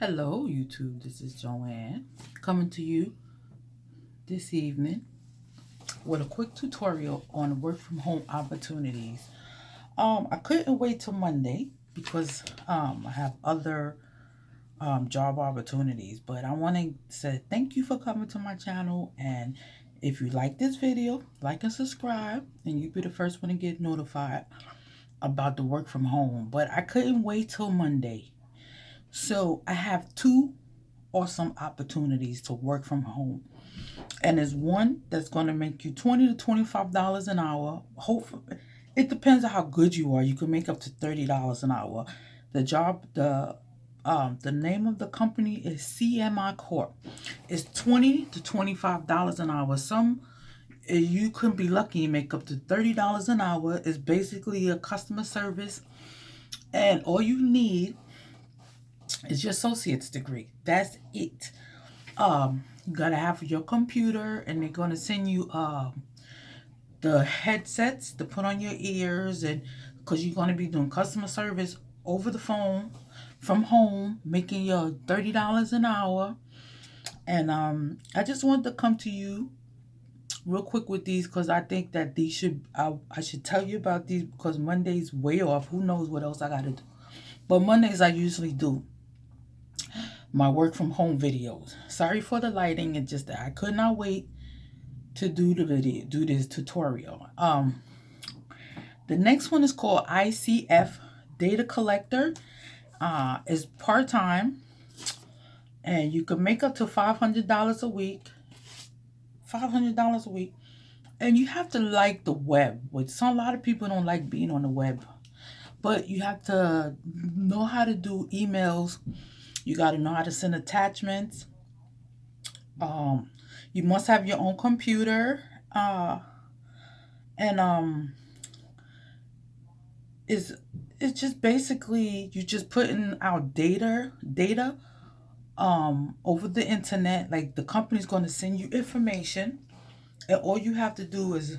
Hello, YouTube. This is Joanne coming to you this evening with a quick tutorial on work from home opportunities. I couldn't wait till Monday because I have other job opportunities, but I want to say thank you for coming to my channel. And if you like this video, like and subscribe, and you'll be the first one to get notified about the work from home. But I couldn't wait till Monday. So I have two awesome opportunities to work from home. And there's one that's going to make you $20 to $25 an hour. Hopefully, it depends on how good you are. You can make up to $30 an hour. The name of the company is CMI Corp. It's $20 to $25 an hour. You can be lucky and make up to $30 an hour. It's basically a customer service, and all you need is your associate's degree. That's it. You gotta have your computer, and they're gonna send you the headsets to put on your ears, and because you're gonna be doing customer service over the phone from home, making your $30 an hour. And I just wanted to come to you real quick with these because I think that I should tell you about these because Monday's way off. Who knows what else I gotta do? But Mondays I usually do my work from home videos. Sorry for the lighting. It's just that I could not wait to do this tutorial. The next one is called ICF Data Collector. It's part-time, and you can make up to $500 a week. $500 a week. And you have to like the web, which a lot of people don't like being on the web. But you have to know how to do emails. You got to know how to send attachments. You must have your own computer. And it's just basically you just putting out data over the internet. Like the company's going to send you information, and all you have to do is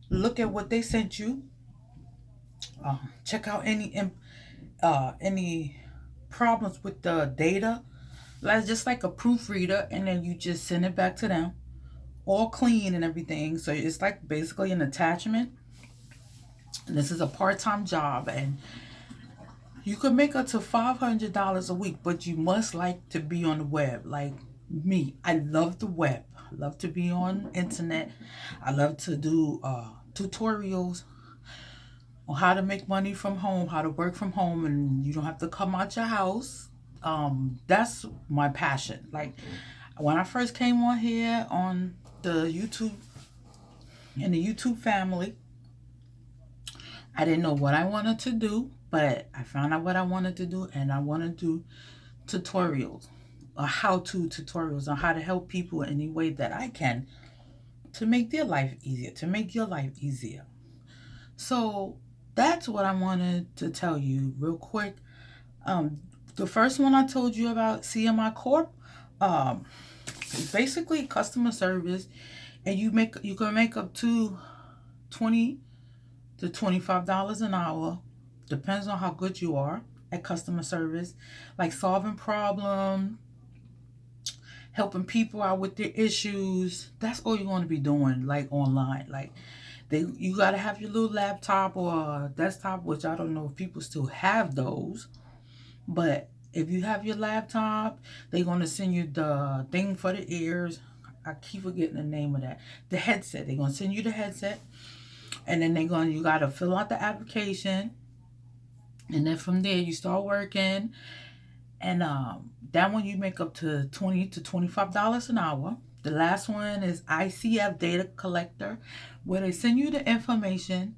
look at what they sent you. Check out any problems with the data. That's just like a proofreader, and then you just send it back to them, all clean and everything. So it's like basically an attachment. And this is a part-time job, and you could make up to $500 a week, but you must like to be on the web. Like me, I love the web. I love to be on internet. I love to do tutorials on how to make money from home, how to work from home, and you don't have to come out your house. That's my passion. Like when I first came on here on the YouTube, in the YouTube family, I didn't know what I wanted to do, but I found out what I wanted to do, and I want to do tutorials or how-to tutorials on how to help people in any way that I can to make their life easier, to make your life easier. So that's what I wanted to tell you real quick. The first one I told you about, CMI Corp, it's basically customer service, and you can make up to $20 to $25 an hour. Depends on how good you are at customer service, like solving problems, helping people out with their issues. That's all you're going to be doing, like online. Like you got to have your little laptop or desktop, which I don't know if people still have those. But if you have your laptop, they're going to send you the thing for the ears. I keep forgetting the name of that. The headset. They're going to send you the headset. And then you got to fill out the application. And then from there, you start working. And that one you make up to $20 to $25 an hour. The last one is ICF Data Collector, where they send you the information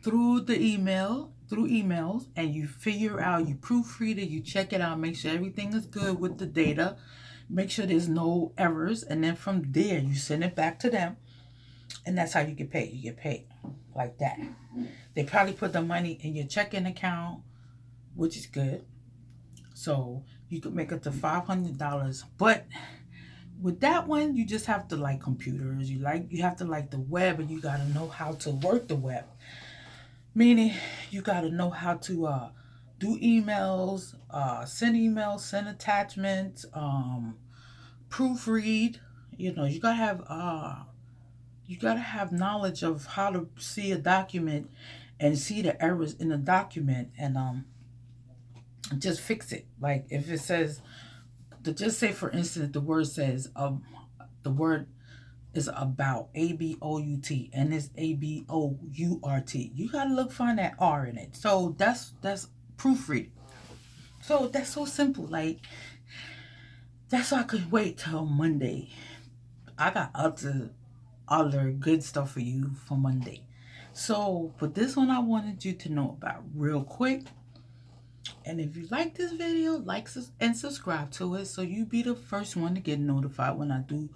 through emails, and you figure out, you proofread it, you check it out, make sure everything is good with the data, make sure there's no errors, and then from there you send it back to them, and that's how you get paid. You get paid like that. They probably put the money in your checking account, which is good. So you could make up to $500. But with that one, you just have to like computers. You have to like the web, and you got to know how to work the web. Meaning you got to know how to do emails, send attachments, proofread. You gotta have knowledge of how to see a document and see the errors in the document, and just fix it. Like if it says, to just say for instance, the word says the word is about, ABOUT, and it's ABOURT. You gotta find that R in it. So that's proofreading. So that's so simple. Like, that's why I could wait till Monday. I got other good stuff for you for Monday. So, but this one I wanted you to know about real quick. And if you like this video, like and subscribe to it so you be the first one to get notified when I do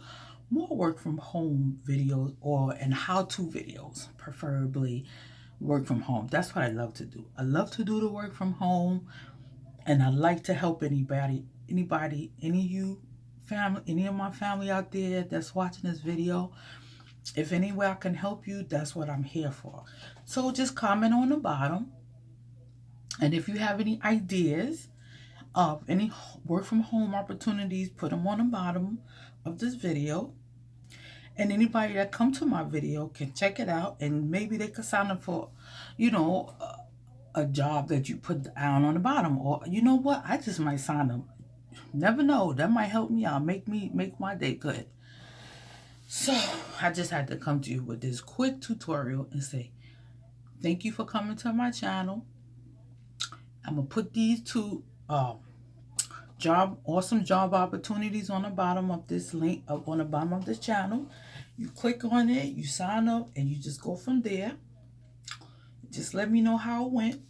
more work from home videos, and how-to videos, preferably work from home. That's what I love to do. I love to do the work from home, and I like to help anybody, any of you family, any of my family out there that's watching this video. If any way I can help you, that's what I'm here for. So just comment on the bottom. And if you have any ideas of any work from home opportunities, put them on the bottom of this video. And anybody that come to my video can check it out, and maybe they could sign up for, you know, a job that you put down on the bottom. Or you know what? I just might sign up. Never know. That might help me out, make my day good. So I just had to come to you with this quick tutorial and say thank you for coming to my channel. I'm gonna put these two awesome job opportunities on the bottom of this link, on the bottom of this channel. You click on it, you sign up, and you just go from there. Just let me know how it went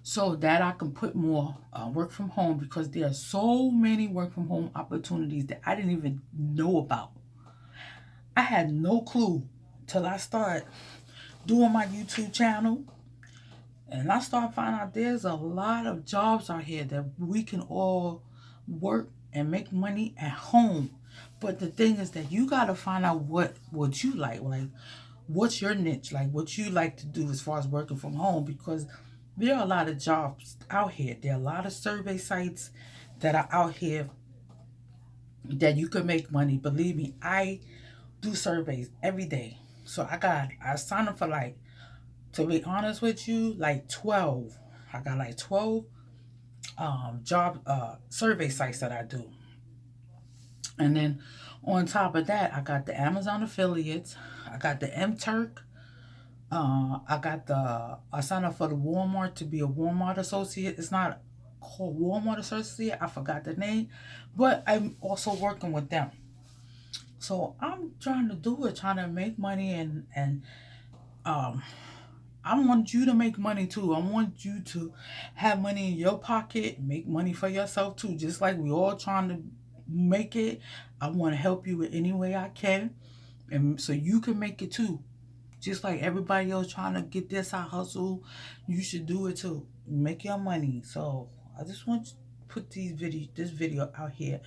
so that I can put more work from home, because there are so many work from home opportunities that I didn't even know about. I had no clue till I started doing my YouTube channel, and I started finding out there's a lot of jobs out here that we can all work and make money at home. But the thing is that you got to find out what you like what's your niche, like what you like to do as far as working from home, because there are a lot of jobs out here. There are a lot of survey sites that are out here that you can make money. Believe me, I do surveys every day. So I signed up for, like, to be honest with you, like 12. I got like 12 job survey sites that I do. And then on top of that, I got the Amazon affiliates. I got the MTurk. I signed up for the Walmart to be a Walmart associate. It's not called Walmart associate. I forgot the name. But I'm also working with them. So I'm trying to make money, and I want you to make money too. I want you to have money in your pocket, make money for yourself too. Just like we all trying to make it, I want to help you in any way I can, and so you can make it too. Just like everybody else trying to get this side hustle, you should do it too. Make your money. So I just want to put this video out here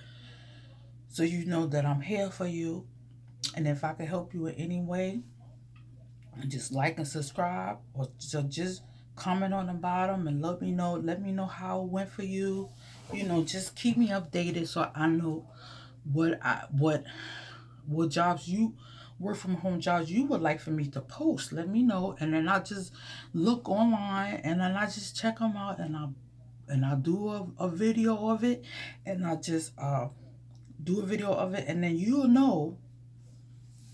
so you know that I'm here for you. And if I can help you in any way, just like and subscribe, or so just comment on the bottom and let me know how it went for you. Just keep me updated so I know what jobs you work from home jobs you would like for me to post. Let me know, and then I'll just look online, and then I just check them out, and I'll do a video of it, and I'll just do a video of it, and then you'll know,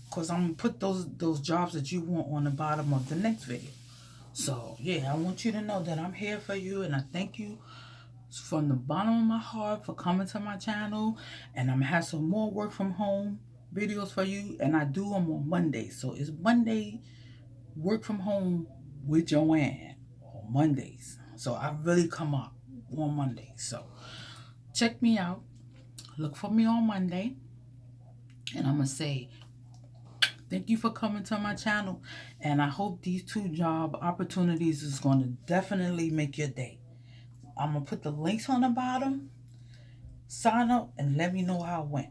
because I'm gonna put those jobs that you want on the bottom of the next video. So yeah, I want you to know that I'm here for you, and I thank you from the bottom of my heart for coming to my channel. And I'm gonna have some more work from home videos for you, and I do them on Mondays. So it's Monday work from home with Joanne on Mondays. So I really come up on Mondays. So check me out. Look for me on Monday. And I'm gonna say thank you for coming to my channel, and I hope these two job opportunities is going to definitely make your day. I'm going to put the links on the bottom. Sign up and let me know how it went,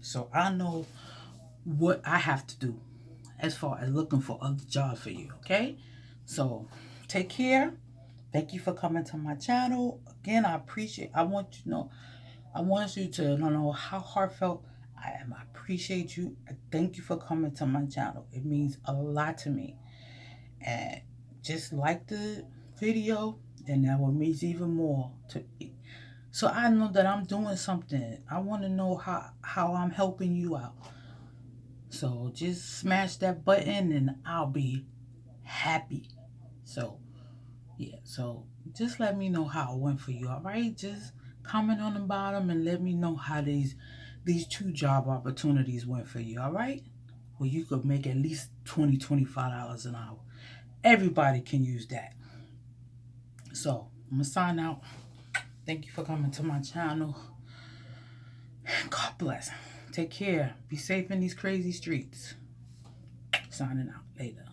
so I know what I have to do as far as looking for other jobs for you, okay? So take care. Thank you for coming to my channel. Again, I want you to know, I want you to know how heartfelt I am. I appreciate you. Thank you for coming to my channel. It means a lot to me. And just like the video, and that will mean even more to me. So I know that I'm doing something. I want to know how I'm helping you out. So just smash that button and I'll be happy. So yeah, so just let me know how it went for you, all right? Just comment on the bottom and let me know how these 2 job opportunities went for you, all right? Well, you could make at least $25 an hour. Everybody can use that. So I'm gonna sign out. Thank you for coming to my channel. God bless. Take care. Be safe in these crazy streets. Signing out later.